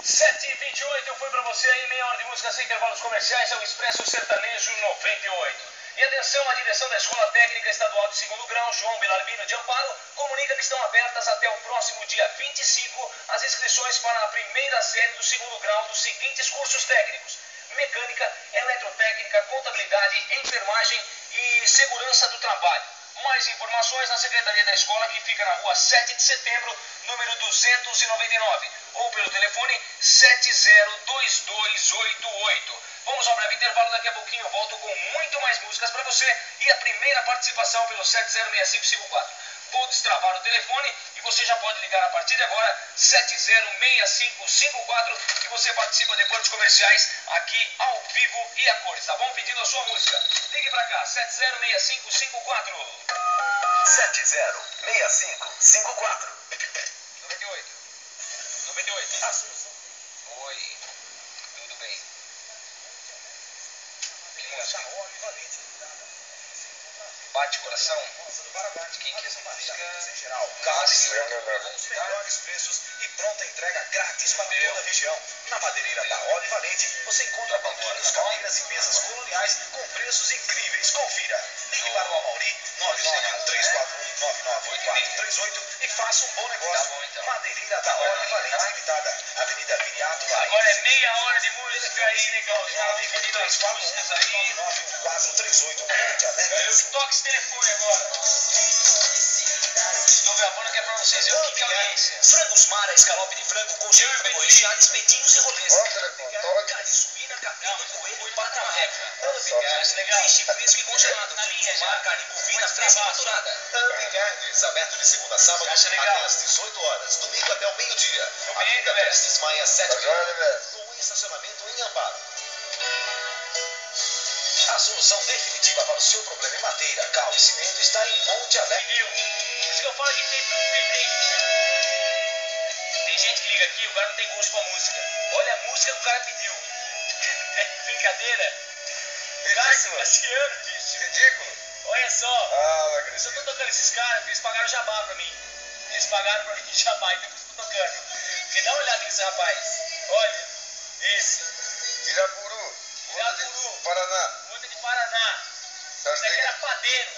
7h28, eu fui pra você aí, meia hora de música sem intervalos comerciais, é o Expresso Sertanejo 98. E atenção, a direção da Escola Técnica Estadual de Segundo Grau, João Belarmino de Amparo, comunica que estão abertas até o próximo dia 25 as inscrições para a primeira série do segundo grau dos seguintes cursos técnicos: mecânica, eletrotécnica, contabilidade, enfermagem e segurança do trabalho. Mais informações na Secretaria da Escola, que fica na rua 7 de setembro, número 299, ou pelo telefone 702288. Vamos ao breve intervalo, daqui a pouquinho eu volto com muito mais músicas para você e a primeira participação pelo 706554. Vou destravar o telefone e você já pode ligar a partir de agora, 706554, e você participa depois dos comerciais aqui ao vivo e a cores, tá bom? Pedindo a sua música. Ligue pra cá, 706554. 706554. 98. 98. Assunção. Oi. Tudo bem? Que música? Bate coração? Quem que é essa música? Cássio. Os melhores preços e pronta entrega grátis para toda a região. Na madeireira da Oli Valente, você encontra banquinhos, cadeiras e mesas coloniais com preços incríveis. Confira. Ligue para o Amauri 99134998438 e faça um bom negócio. Madeireira da Oli Valente Limitada, Avenida Viriato Valente. Agora é meia hora de música aí, negão. Já vem pedindo as músicas aí. 9913438. Toque esse telefone agora. Estou gravando que é pra vocês verem o que é audiência. Frangos Mara, escalope de frango com gema, recheado, espetinhos e rolês. Carne suína, capim, coelho e pata marreca. Acho legal. Peixe fresco e congelado. Na linha já. Mar, carne bovina, fresca e maturada. Ambi Carnes, aberto de segunda a sábado Acha legal? até às 18 horas. Domingo até o meio-dia. Domingo, Avenida velho. Prestes Maia, 7 Tá joia, né, velho? no estacionamento em Amparo. A solução definitiva para o seu problema em madeira, cal e cimento está em Monte Alegre. Pediu. Por isso que eu falo que tem gente que liga aqui, o cara não tem gosto pra música. Olha a música que o cara pediu. É brincadeira. Ridículo. Cassiano, bicho. Ridículo. Olha só. Ah, não Eu acredito. só tô tocando esses caras porque eles pagaram jabá pra mim. Eles pagaram pra mim jabá, então eu estou tocando. Porque dá uma olhada nesse rapaz. Olha. Esse. Irapuru. Irapuru. Paraná. Muda de Paraná. Esse aqui era padeiro.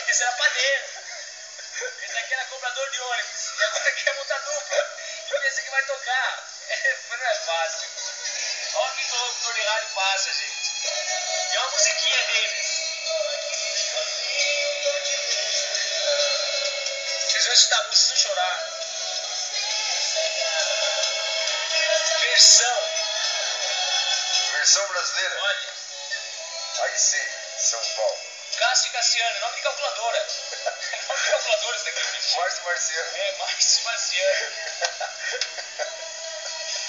Esse era padeiro. Esse aqui era cobrador de ônibus. E agora quer montar dupla. E pensa que vai tocar. Não é fácil. Olha o que o locutor de rádio passa, gente. E olha a musiquinha deles. Vocês vão escutar a música, vocês vão chorar. Versão brasileira. Olha. AIC, São Paulo. Cássio e Cassiano, nome de calculadora. Nome de calculadora isso daqui, bicho. Márcio Marciano. É, Márcio Marciano.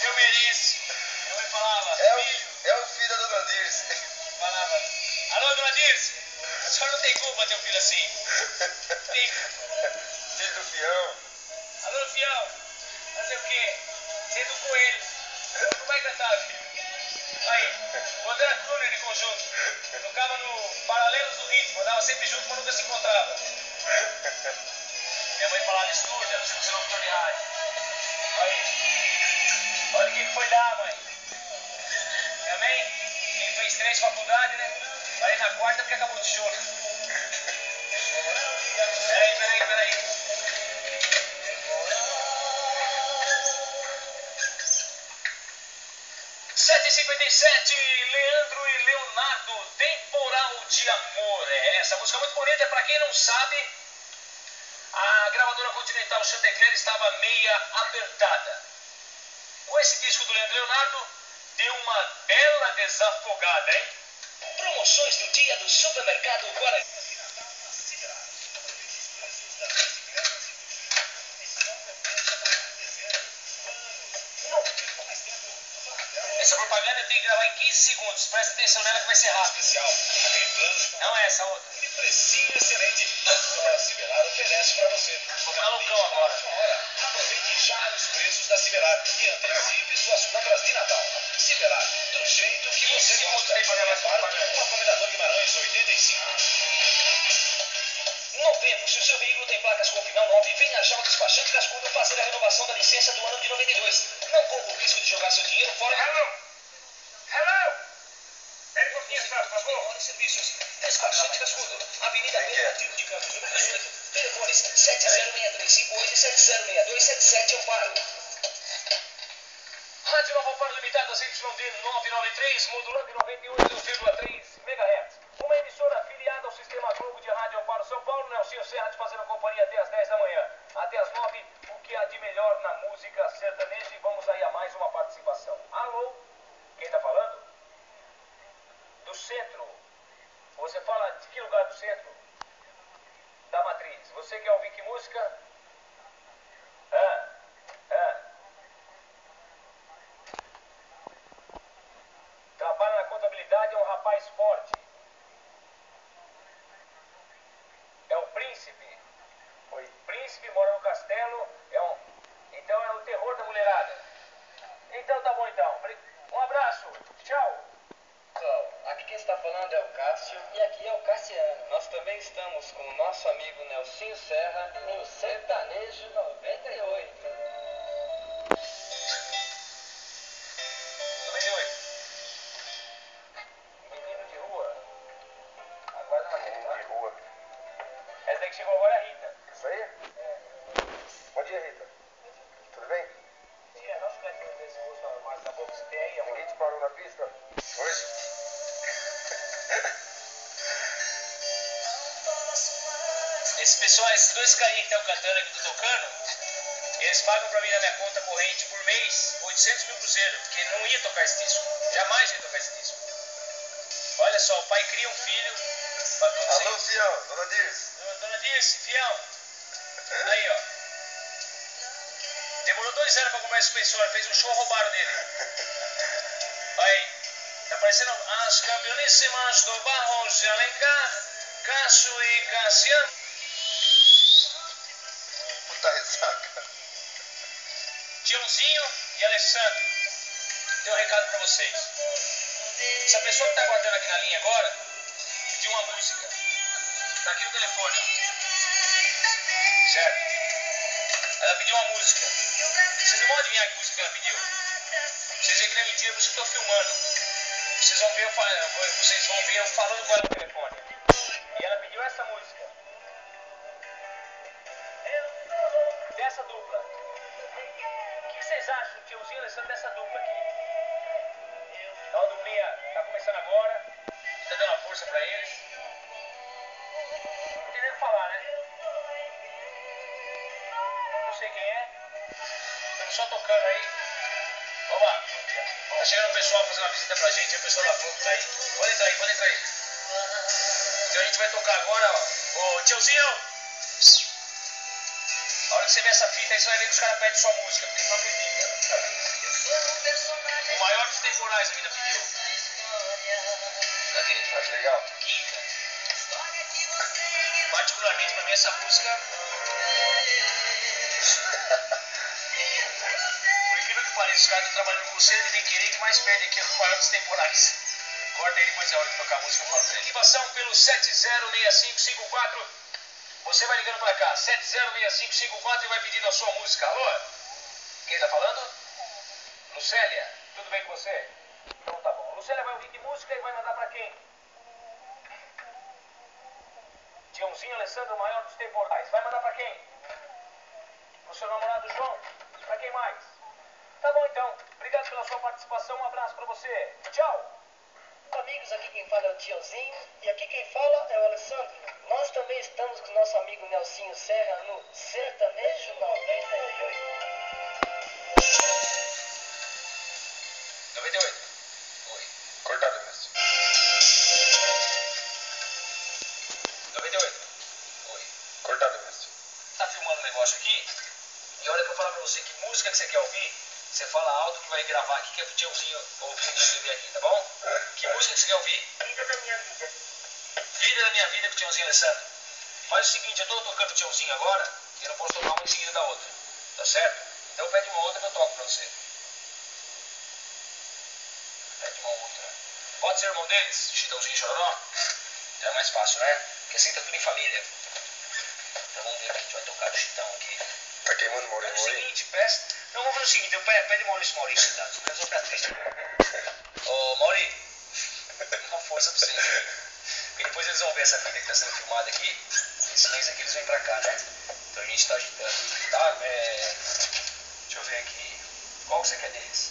Eu mereço. Minha mãe falava, filho. É o filho da dona Dirce. Falava, alô, dona Dirce. A senhora não tem culpa ter um filho assim. Tem. Filho do Fião. Alô, fião. Fazer o quê? Você educou ele. Não vai cantar, filho. Aí, quando era crooner de conjunto, tocava no Paralelos do Ritmo, andava sempre junto, mas nunca se encontrava. Minha mãe falava, estuda, você não será locutor de rádio. Aí, olha o que foi dar, mãe. Também, quem fez 3 faculdades, né? Parei na quarta porque acabou de choro. Peraí. 7h57, Leandro e Leonardo, Temporal de Amor. Essa música é muito bonita, pra quem não sabe, a gravadora Continental Chantecler estava meia apertada. Com esse disco do Leandro e Leonardo, deu uma bela desafogada, hein? Promoções do dia do Supermercado Guarani. Essa propaganda eu tenho que gravar em 15 segundos. Presta atenção nela que vai ser rápido. Não é essa outra. E precinho excelente. Só a Cibelar oferece para você. Vou ficar loucão agora. Aproveite já os preços da Cibelar e antecipe suas compras de Natal. Cibelar, do jeito que você segundos gosta. tem pra gravar essa propaganda. Uma Comendador Guimarães 85. Novembro, se o seu veículo tem placas com final 9, venha já ao despachante Cascudo fazer a renovação da licença do ano de 92. Não corra o risco de jogar seu dinheiro fora. Hello! Pede por favor. Serviços. Despachante Cascudo. Avenida Bernardino de Campos, número 18. Telefones 706358 e 706277 Amparo. Rádio Nova Amparo Limitada, ZYD 993, modulando em 98,3 MHz. Uma emissora afiliada ao Sistema Globo de Rádio Amparo São Paulo. Nelsinho Serra te fazendo companhia até as 10 da manhã. Até as 9, o que há de melhor na música sertaneja. E vamos aí a mais uma participação. Alô? Quem tá falando? Do centro. Você fala de que lugar do centro? Da Matriz. Você quer ouvir que música? Trabalha na contabilidade, é um rapaz forte. É o príncipe. Oi. Príncipe, mora no castelo. Então é o terror da mulherada. Então tá bom então. Um abraço. Tchau. Pessoal, aqui quem está falando é o Cássio e aqui é o Cassiano. Nós também estamos com o nosso amigo Nelsinho Serra no Sertanejo 98. 98. Menino de rua. Agora não Menino de rua. Essa daí que chegou agora é a Rita. Isso aí? Bom dia, Rita. Tudo bem? Tia, nosso cantinho desse rosto mais da boca, você tem aí, amor? Ninguém te parou na pista? Hoje? Esse pessoal, esses dois carinhas que estão cantando aqui, que eu tô tocando, eles pagam pra mim na minha conta corrente por mês 800 mil cruzeiros, porque não ia tocar esse disco. Jamais ia tocar esse disco. Olha só, o pai cria um filho pra produzir. Alô, fião, dona Dirce. Dona Dirce, fião. Aí, ó. Demorou 2 anos pra comprar esse suspensório, fez um show, roubaram dele. Aí, tá parecendo as campeoníssimas do Barros de Alencar, Cássio e Cassiano. Puta ressaca. Tiãozinho e Alessandro, tem um recado pra vocês. Essa pessoa que tá aguardando aqui na linha agora, pediu uma música. Tá aqui no telefone, ó. Certo? Ela pediu uma música. Vocês não vão adivinhar que música que ela pediu. Vocês veem que não é mentira, por isso que eu tô filmando. Vocês vão ver eu falando com ela no telefone. E ela pediu essa música. Dessa dupla. O que vocês acham, Tiãozinho e Alessandro, dessa dupla aqui? É uma duplinha, tá começando agora. Tá dando uma força pra eles. Não tem nem o que falar, né? Não sei quem é. Estamos só tocando aí. Oba! Tá chegando o pessoal fazendo uma visita pra gente. O pessoal da Globo tá aí. Pode entrar aí, pode entrar aí. Então a gente vai tocar agora, ó. Ô, Tiãozinho! A hora que você ver essa fita aí, você vai ver que os caras pedem sua música, porque eles não acreditam. O maior dos temporais a mina pediu. Cadê? Acho legal? Quinta. Particularmente pra mim essa música. Por incrível que pareça, os caras estão trabalhando com você e vem querer que mais perde aqui o maior dos temporais. Corta aí, depois é hora de tocar a música, eu falo pra ele. Ativação pelo 706554. Você vai ligando pra cá, 706554 e vai pedindo a sua música. Alô? Quem tá falando? Lucélia, tudo bem com você? Então tá bom. Lucélia vai ouvir que música e vai mandar pra quem? Tiãozinho Alessandro, o maior dos temporais. Vai mandar pra quem? Pro seu namorado João? Pra quem mais? Tá bom então. Obrigado pela sua participação. Um abraço pra você. Tchau. Amigos, aqui quem fala é o Tiozinho e aqui quem fala é o Alessandro. Nós também estamos com o nosso amigo Nelsinho Serra no Sertanejo 98. 98. Oi. Cortado, mestre. 98. Oi. Cortado, mestre. Tá filmando um negócio aqui? E a hora que eu falar pra você que música que você quer ouvir, você fala alto que vai gravar aqui, que é pro Tiãozinho ouvir e escrever aqui, tá bom? Que música que você quer ouvir? Vida da minha vida. Vida da minha vida com o Tiãozinho Alessandro. Faz o seguinte, eu tô tocando o Tiãozinho agora, e eu não posso tocar uma em seguida da outra. Tá certo? Então pede uma outra que eu toco pra você. Pede uma outra. Pode ser irmão deles? Chitãozinho e Chororó? Então é mais fácil, né? Porque assim tá tudo em família. chamando Maurício É o Maurício? seguinte, peço... Não, vamos fazer o seguinte, eu pede Maurício Maurício, tá? Eu vou ficar triste. Ô, Mauri, uma força pra vocês aí. Porque depois eles vão ver essa fita que tá sendo filmada aqui. Esse mês aqui eles vêm pra cá, né? Então a gente tá agitando. Tá? Deixa eu ver aqui. Qual que você quer deles?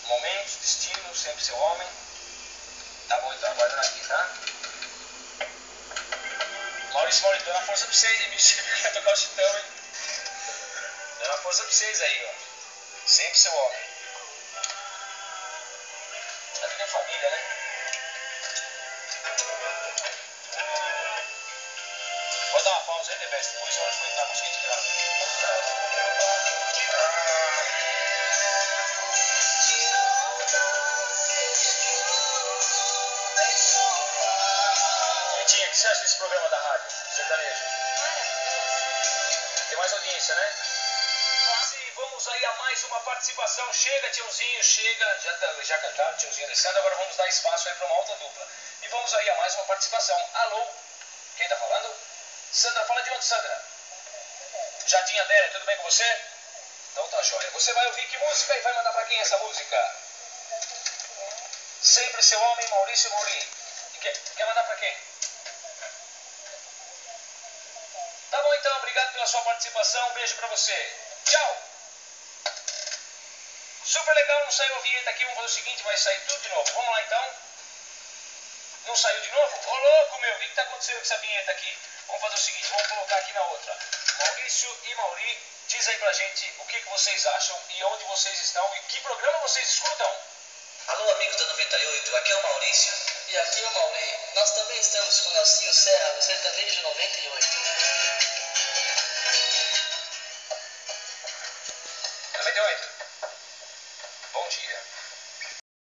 Momentos, destino, sempre seu homem. Tá bom, então aguardando aqui, tá? Maurício, dando uma força pra vocês, hein, bicho? Vai tocar o chitão, hein? Dando uma força pra vocês aí, ó. Sempre seu homem. É tudo em família, né? Pode dar uma pausa aí, Debeste. Depois a hora que for entrar, música de grava. Quentinha, o que você acha desse programa da rádio? Sertanejo? Tem mais audiência, né? E vamos aí a mais uma participação. Chega, tiozinho, chega. Já cantaram, tiozinho Alessandro. Agora vamos dar espaço aí para uma outra dupla. E vamos aí a mais uma participação. Alô? Quem tá falando? Sandra, fala de onde, Sandra? Jardim Adélia, tudo bem com você? Então tá jóia. Você vai ouvir que música e vai mandar pra quem essa música? Sempre seu homem, Maurício Mourinho. Quer mandar pra quem? Tá bom então, obrigado pela sua participação. Um beijo pra você. Tchau! Super legal, não saiu a vinheta aqui. Vamos fazer o seguinte, vai sair tudo de novo. Vamos lá então. Não saiu de novo? Ô louco, meu, o que tá acontecendo com essa vinheta aqui? Vamos fazer o seguinte, vamos colocar aqui na outra. Maurício e Mauri, diz aí pra gente o que vocês acham e onde vocês estão e que programa vocês escutam. Alô, amigos da 98, aqui é o Maurício. E aqui é o Mauri. Nós também estamos com o Nelsinho Serra no Sertanejo 98. 98. Bom dia.